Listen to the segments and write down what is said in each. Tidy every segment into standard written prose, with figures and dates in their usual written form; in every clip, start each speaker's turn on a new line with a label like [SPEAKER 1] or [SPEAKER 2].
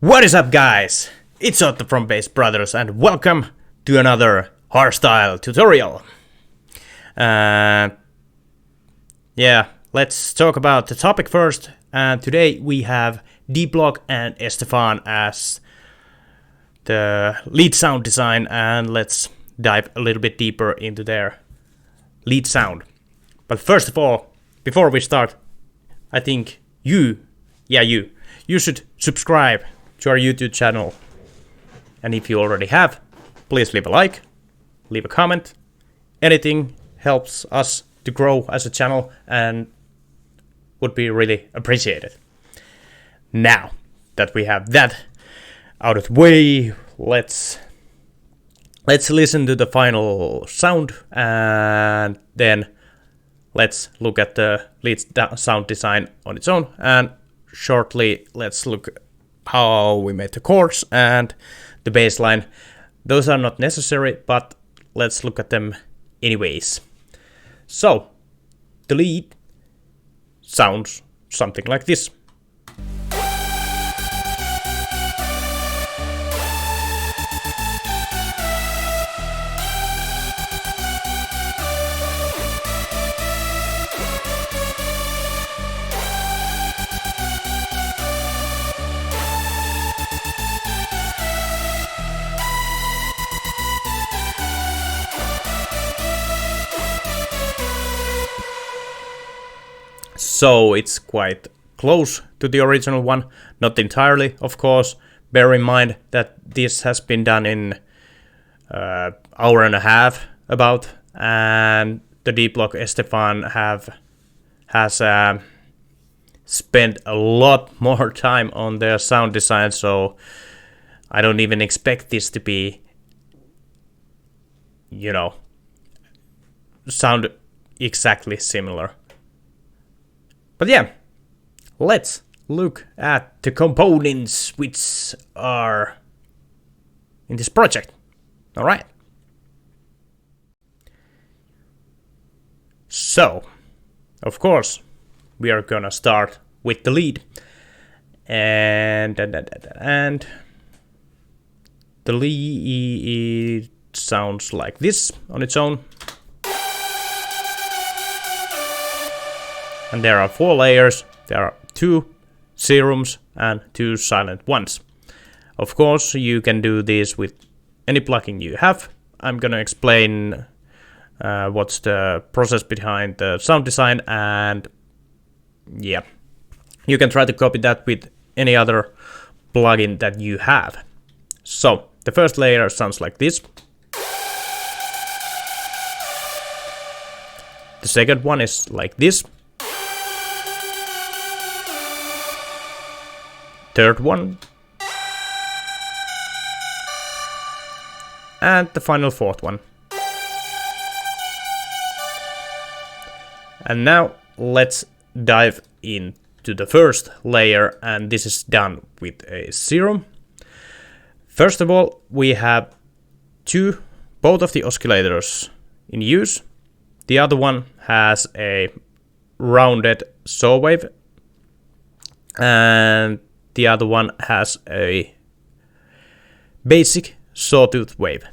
[SPEAKER 1] What is up, guys? It's Otto from Brotherz and welcome to another Hardstyle tutorial. Let's talk about the topic first. Today we have D-Block and Estefan as the lead sound design, and let's dive a little bit deeper into their lead sound. But first of all, before we start, I think you should subscribe to our YouTube channel. And if you already have, please leave a like, leave a comment. Anything helps us to grow as a channel and would be really appreciated. Now that we have that out of the way, let's listen to the final sound, and then let's look at the lead sound design on its own, and shortly let's look how we made the chords and the bass line. Those are not necessary, but let's look at them anyways. So the lead sounds something like this. So it's quite close to the original one, not entirely, of course. Bear in mind that this has been done in hour and a half about, and the D-Block Estefan has spent a lot more time on their sound design, so I don't even expect this to be, sound exactly similar. But yeah, let's look at the components which are in this project. Alright. So, of course, we are gonna start with the lead. And the lead sounds like this on its own. And there are 4 layers. There are 2 serums and 2 silent ones. Of course, you can do this with any plugin you have. I'm gonna explain what's the process behind the sound design, and yeah, you can try to copy that with any other plugin that you have. So the first layer sounds like this. The second one is like this. Third one, and the final 4th one. And now let's dive into the first layer, and this is done with a serum. First of all, we have both of the oscillators in use. The other one has a rounded saw wave, and the other one has a basic sawtooth wave.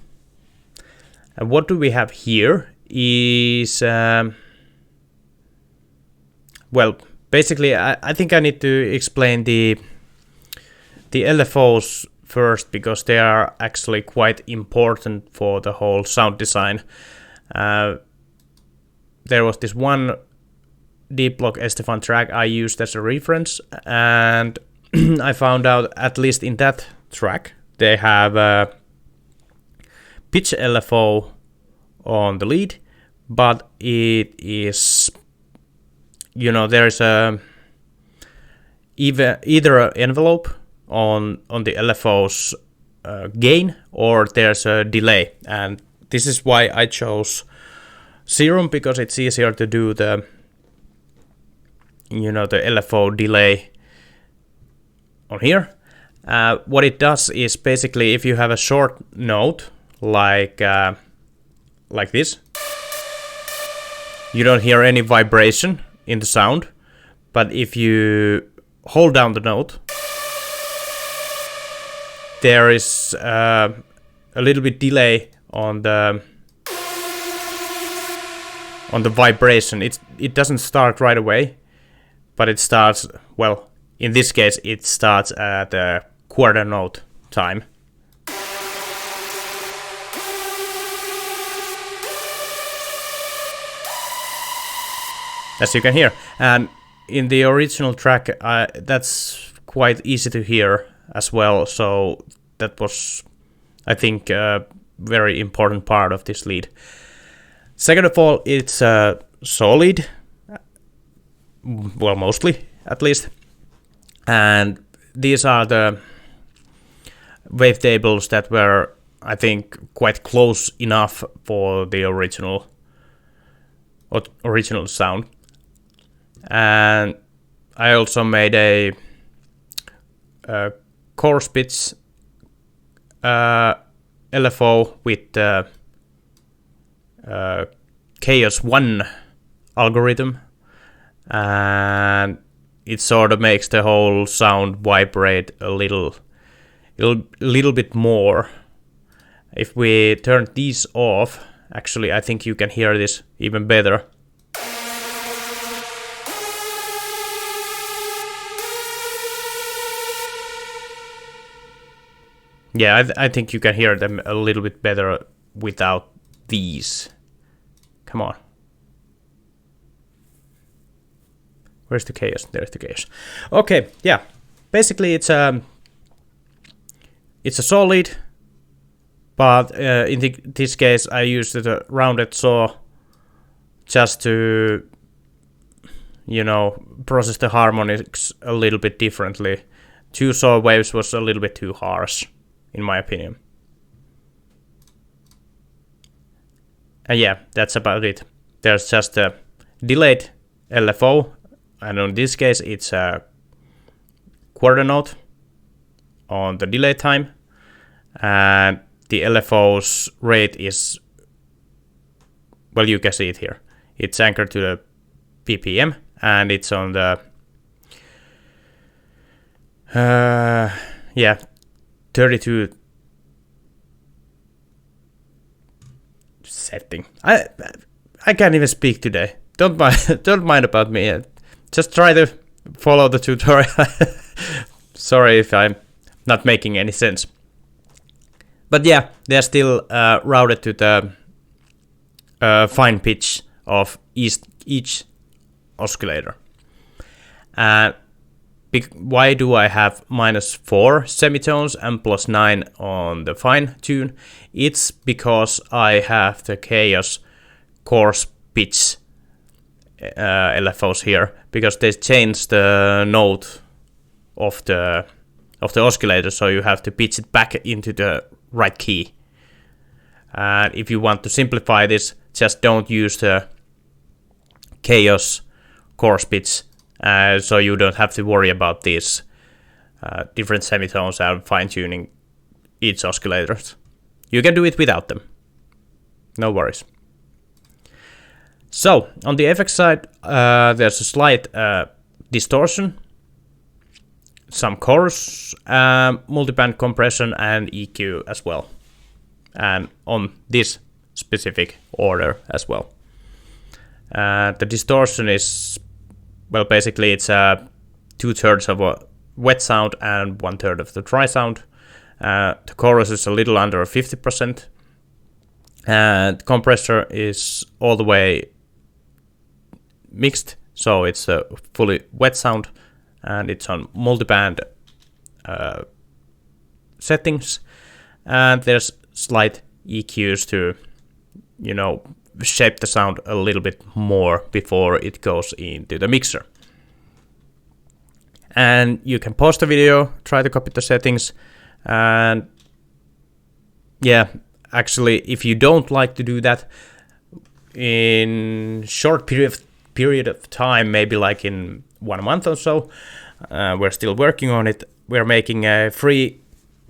[SPEAKER 1] And what do we have here is, basically I think I need to explain the LFOs first, because they are actually quite important for the whole sound design. There was this one D-Block Estefan track I used as a reference, and I found out, at least in that track, they have a pitch LFO on the lead, but it is, there is either an envelope on the LFO's gain, or there's a delay, and this is why I chose serum, because it's easier to do the LFO delay on here. What it does is, basically, if you have a short note like this, you don't hear any vibration in the sound. But if you hold down the note, there is a little bit delay on the vibration. It doesn't start right away, but it starts, well, in this case it starts at the quarter note time. As you can hear, and in the original track that's quite easy to hear as well, so that was, I think, a very important part of this lead. Second of all, it's a solid, well, mostly at least, and these are the wavetables that were, I think, quite close enough for the original sound. And I also made a chorus pitch LFO with Chaos 1 algorithm, and it sort of makes the whole sound vibrate a little bit more. If we turn these off, actually I think you can hear this even better. Yeah, I think you can hear them a little bit better without these. Come on. Where's the chaos? There's the chaos. Okay, yeah. Basically, it's a solid, but in this case, I used a rounded saw just to, you know, process the harmonics a little bit differently. 2 saw waves was a little bit too harsh, in my opinion. And yeah, that's about it. There's just a delayed LFO, and in this case it's a quarter note on the delay time, and the LFO's rate is, well, you can see it here. It's anchored to the BPM, and it's on the 32 setting. I can't even speak today. Don't mind about me. Just try to follow the tutorial. Sorry if I'm not making any sense. But yeah, they're still routed to the fine pitch of each oscillator. And why do I have -4 semitones and +9 on the fine tune? It's because I have the chaos coarse pitch LFOs here, because they change the note of the oscillator, so you have to pitch it back into the right key. And if you want to simplify this, just don't use the chaos coarse pitch, so you don't have to worry about these different semitones and fine-tuning each oscillator. You can do it without them. No worries. So, on the effects side, there's a slight distortion, some chorus, multiband compression, and EQ as well. And on this specific order as well. The distortion is, well, basically it's 2/3 of a wet sound and 1/3 of the dry sound. The chorus is a little under 50%. And compressor is all the way mixed, so it's a fully wet sound, and it's on multiband settings. And there's slight EQs to, you know, shape the sound a little bit more before it goes into the mixer. And you can pause the video, try to copy the settings, and yeah, actually, if you don't like to do that in short period of time, maybe like in 1 month or so, we're still working on it. We're making a free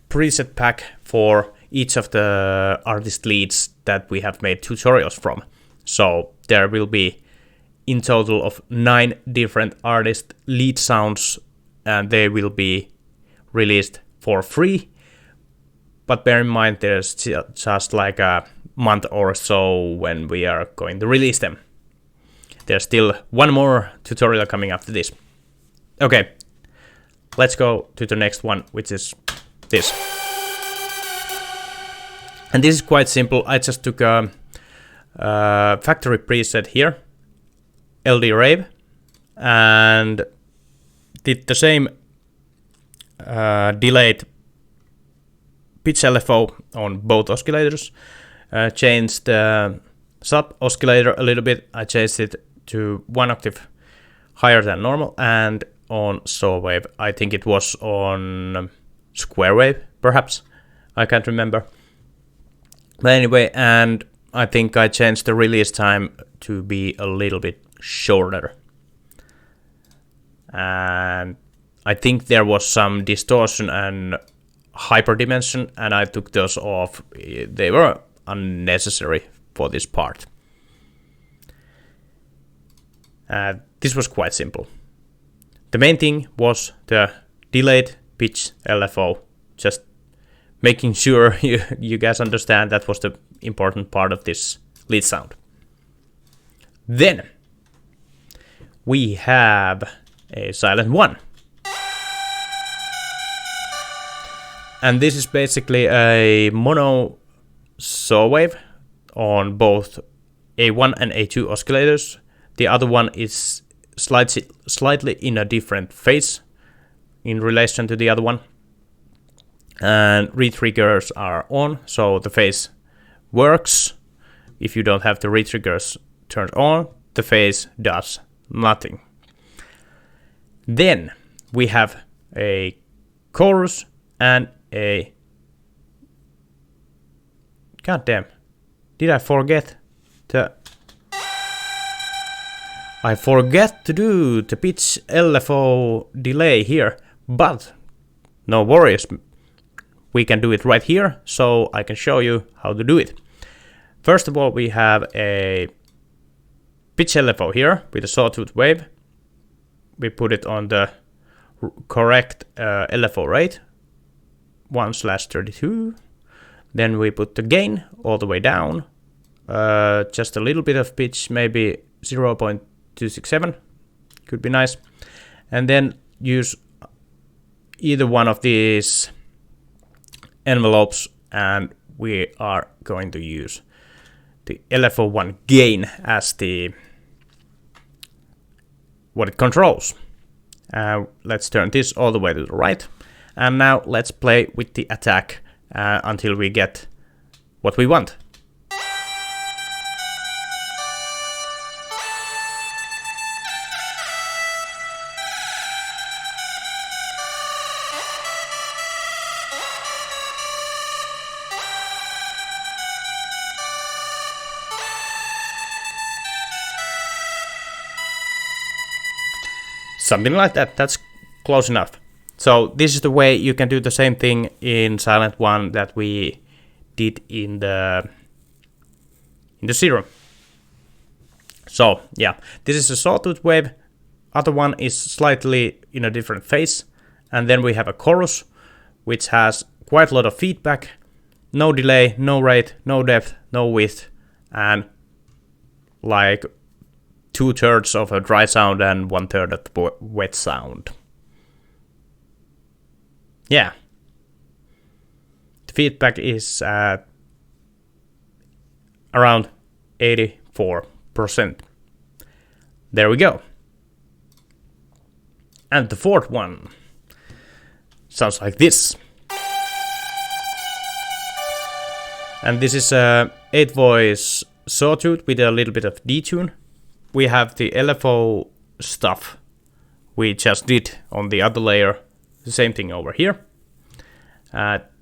[SPEAKER 1] preset pack for each of the artist leads that we have made tutorials from. So there will be in total of 9 different artist lead sounds, and they will be released for free. but bear in mind there's just like a month or so when we are going to release them. There's still one more tutorial coming after this. Okay, let's go to the next one, which is this. And this is quite simple. I just took a factory preset here, LD Rave, and did the same delayed pitch LFO on both oscillators. Changed the sub oscillator a little bit. I changed it to 1 octave higher than normal, and on saw wave, I think it was on square wave, perhaps. I can't remember. But anyway, and I think I changed the release time to be a little bit shorter. And I think there was some distortion and hyperdimension, and I took those off. They were unnecessary for this part. This was quite simple. The main thing was the delayed pitch LFO. Just making sure you guys understand that was the important part of this lead sound. Then we have a silent one. And this is basically a mono saw wave on both A1 and A2 oscillators. The other one is slightly in a different phase in relation to the other one. And retriggers are on, so the phase works. If you don't have the retriggers turned on, the phase does nothing. Then we have a chorus and a... God damn. Did I forget to... I forget to do the pitch LFO delay here, but no worries. We can do it right here, so I can show you how to do it. First of all, we have a pitch LFO here with a sawtooth wave. We put it on the correct LFO rate, 1/32. Then we put the gain all the way down, just a little bit of pitch, maybe 0.267, could be nice. And then use either one of these envelopes, and we are going to use the LFO1 gain as the what it controls. Let's turn this all the way to the right, and now let's play with the attack until we get what we want. Something like that, that's close enough. So this is the way you can do the same thing in silent one that we did in the zero. So yeah, this is a sawtooth wave. Other one is slightly in a different phase. And then we have a chorus, which has quite a lot of feedback. No delay, no rate, no depth, no width, and like 2/3 of a dry sound and 1/3 of the wet sound. Yeah. The feedback is around 84%. There we go. And the fourth one sounds like this. And this is a 8-voice sawtooth with a little bit of detune. We have the LFO stuff we just did on the other layer. The same thing over here.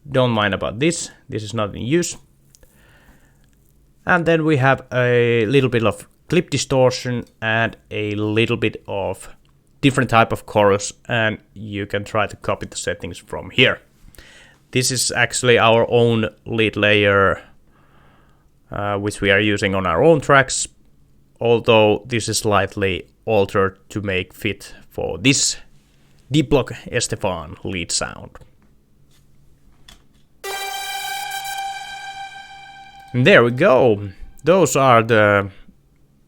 [SPEAKER 1] Don't mind about this. This is not in use. And then we have a little bit of clip distortion and a little bit of different type of chorus. And you can try to copy the settings from here. This is actually our own lead layer, which we are using on our own tracks. Although this is slightly altered to make fit for this D-Block Estefan lead sound. And there we go. Those are the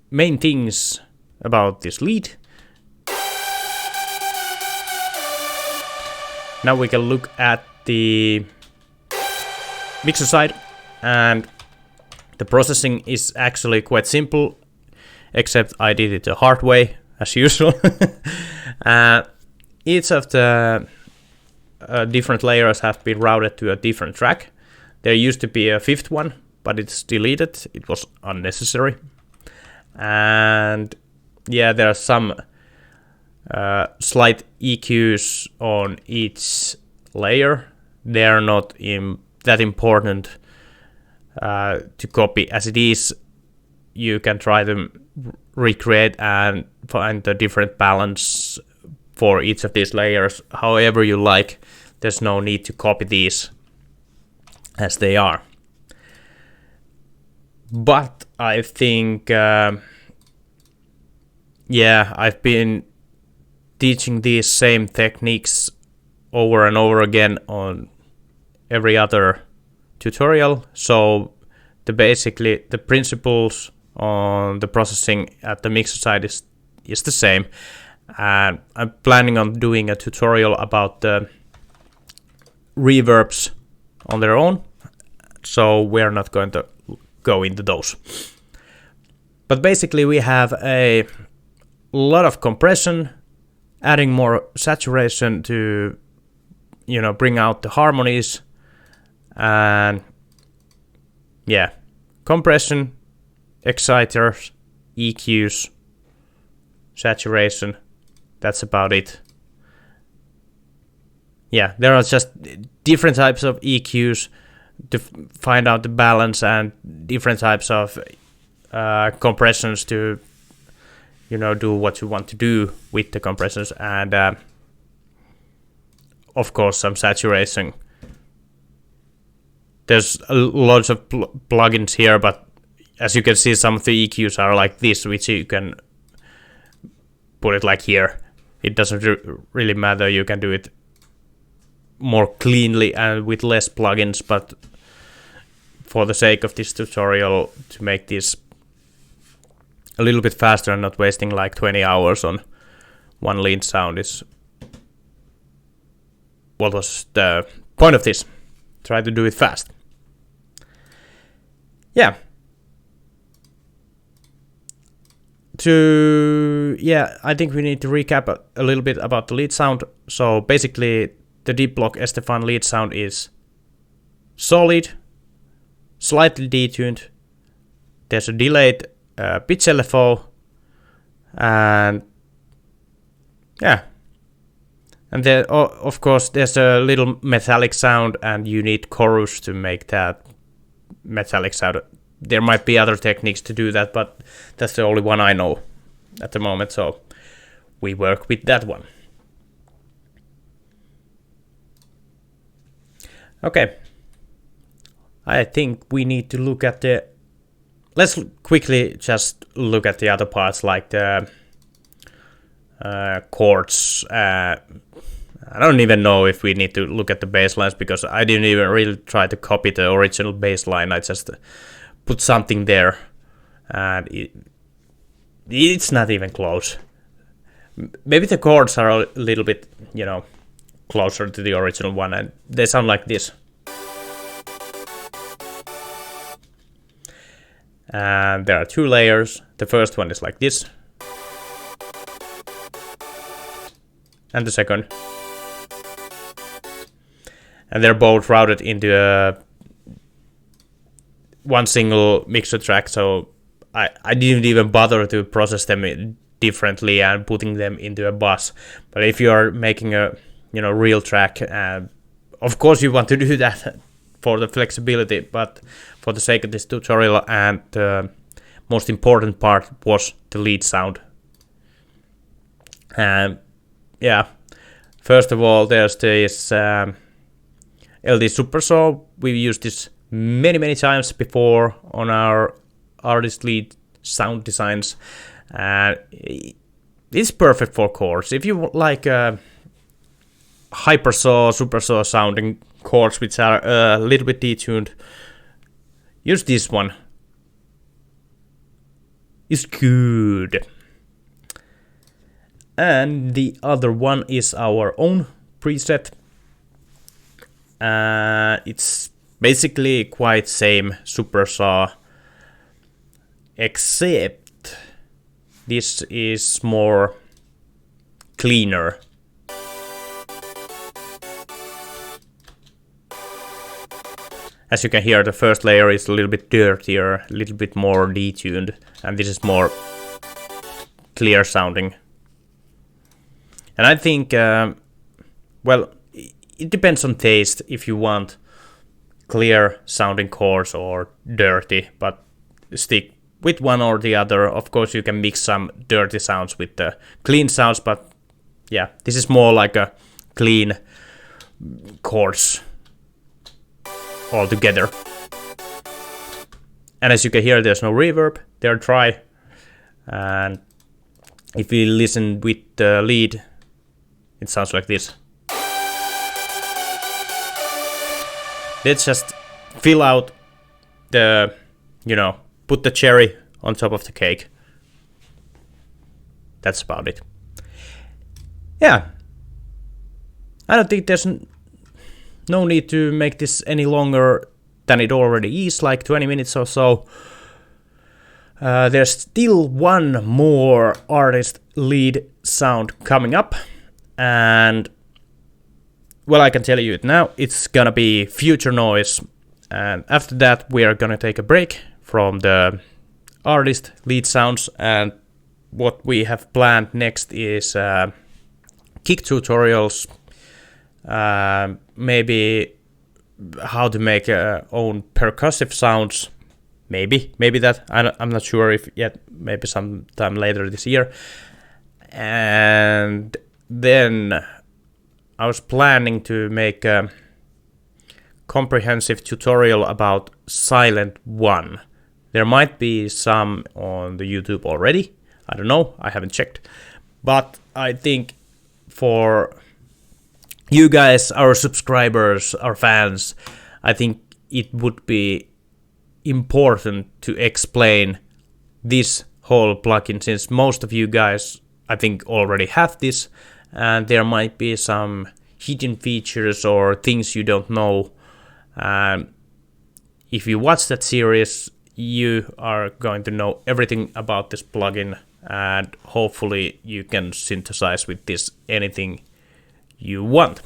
[SPEAKER 1] main things about this lead. Now we can look at the mixer side, and the processing is actually quite simple, except I did it the hard way, as usual. Each of the different layers have been routed to a different track. There used to be a fifth one, but it's deleted. It was unnecessary. And yeah, there are some slight EQs on each layer. They are not that important to copy. As it is, you can try to recreate and find the different balance for each of these layers however you like. There's no need to copy these as they are. But I think, I've been teaching these same techniques over and over again on every other tutorial. So basically the principles on the processing at the mixer side is the same. And I'm planning on doing a tutorial about the reverbs on their own. So we're not going to go into those. But basically we have a lot of compression, adding more saturation to, bring out the harmonies. And yeah, compression, exciters, EQs, saturation. That's about it. Yeah, there are just different types of EQs to find out the balance, and different types of compressions to, do what you want to do with the compressions, and of course some saturation. There's lots of plugins here, but as you can see, some of the EQs are like this, which you can put it like here. It doesn't really matter. You can do it more cleanly and with less plugins, but for the sake of this tutorial, to make this a little bit faster and not wasting like 20 hours on one lead sound is what was the point of this. Try to do it fast. Yeah. I think we need to recap a little bit about the lead sound. So basically, the deep block Estefan lead sound is solid, slightly detuned. There's a delayed pitch LFO, and yeah. And then, of course, there's a little metallic sound, and you need chorus to make that metallic sound. There might be other techniques to do that, but that's the only one I know at the moment, so we work with that one. Okay. I think we need to look at let's quickly just look at the other parts, like the chords. I don't even know if we need to look at the bass lines, because I didn't even really try to copy the original bass line. I just put something there, and it's not even close. Maybe the chords are a little bit, closer to the original one, and they sound like this. And there are two layers. The first one is like this, and the second. And they're both routed into one single mixer track, so I didn't even bother to process them differently and putting them into a bus. But if you are making a real track, of course you want to do that for the flexibility, but for the sake of this tutorial, and the most important part was the lead sound. Yeah, first of all, there's this LD Super Saw. We've used this many times before on our artist lead sound designs, and it's perfect for chords. If you like hyper saw, super saw sounding chords which are a little bit detuned, use this one. It's good. And the other one is our own preset. It's basically quite same super saw, except this is more cleaner. As you can hear, the first layer is a little bit dirtier, a little bit more detuned, and this is more clear sounding. And I think, well, it depends on taste if you want clear sounding chords or dirty, but stick with one or the other. Of course, you can mix some dirty sounds with the clean sounds, but yeah, this is more like a clean chords altogether. And as you can hear, there's no reverb, they're dry. And if we listen with the lead, it sounds like this. Let's just fill out the, put the cherry on top of the cake. That's about it. Yeah. I don't think there's no need to make this any longer than it already is, like 20 minutes or so. There's still one more artist lead sound coming up. And, well, I can tell you it now. It's gonna be Future Noise. And after that, we are gonna take a break from the artist lead sounds. And what we have planned next is kick tutorials. Maybe how to make own percussive sounds. Maybe that. I'm not sure if yet. Maybe sometime later this year. And then I was planning to make a comprehensive tutorial about Silent One. There might be some on the YouTube already. I don't know. I haven't checked. But I think for you guys, our subscribers, our fans, I think it would be important to explain this whole plugin, since most of you guys, I think, already have this, and there might be some hidden features or things you don't know. If you watch that series, you are going to know everything about this plugin, and hopefully you can synthesize with this anything you want.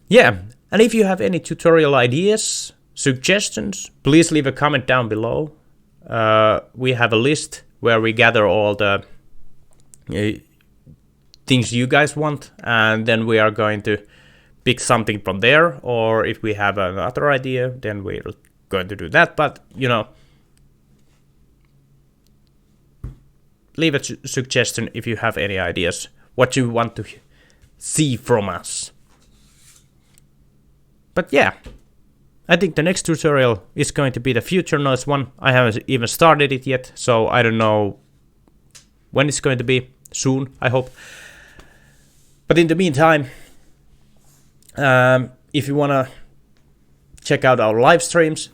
[SPEAKER 1] Yeah, and if you have any tutorial ideas, suggestions, please leave a comment down below. We have a list where we gather all the things you guys want, and then we are going to pick something from there, or if we have another idea, then we're going to do that. But, leave a suggestion if you have any ideas, what you want to see from us. But yeah, I think the next tutorial is going to be the Future Noise one. I haven't even started it yet, so I don't know when it's going to be. Soon, I hope. But in the meantime, if you want to check out our live streams,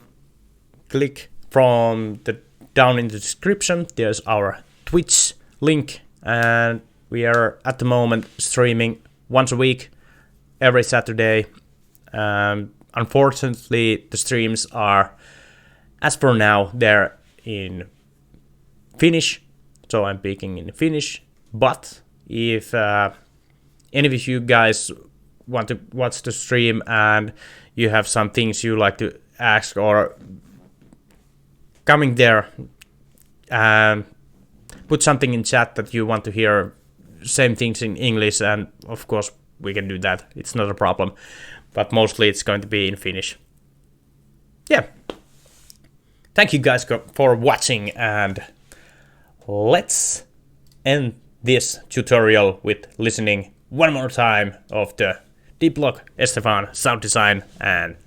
[SPEAKER 1] click from the down in the description. There's our Twitch link, and we are at the moment streaming once a week, every Saturday. Unfortunately, the streams are, as for now, they're in Finnish, so I'm speaking in Finnish. But if any of you guys want to watch the stream and you have some things you like to ask, or coming there and put something in chat that you want to hear, same things in English, and of course we can do that. It's not a problem. But mostly it's going to be in Finnish. Yeah. Thank you guys for watching, and let's end this tutorial with listening one more time of the D-Block Estefan sound design, and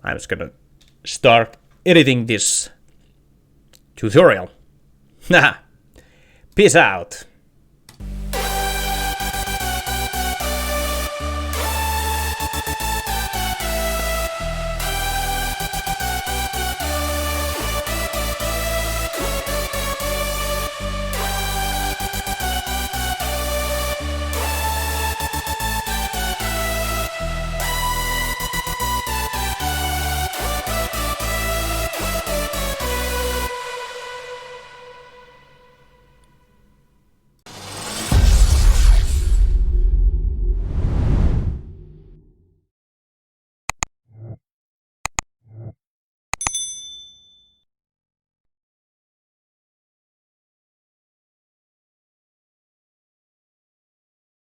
[SPEAKER 1] I'm just gonna start editing this tutorial. Peace out.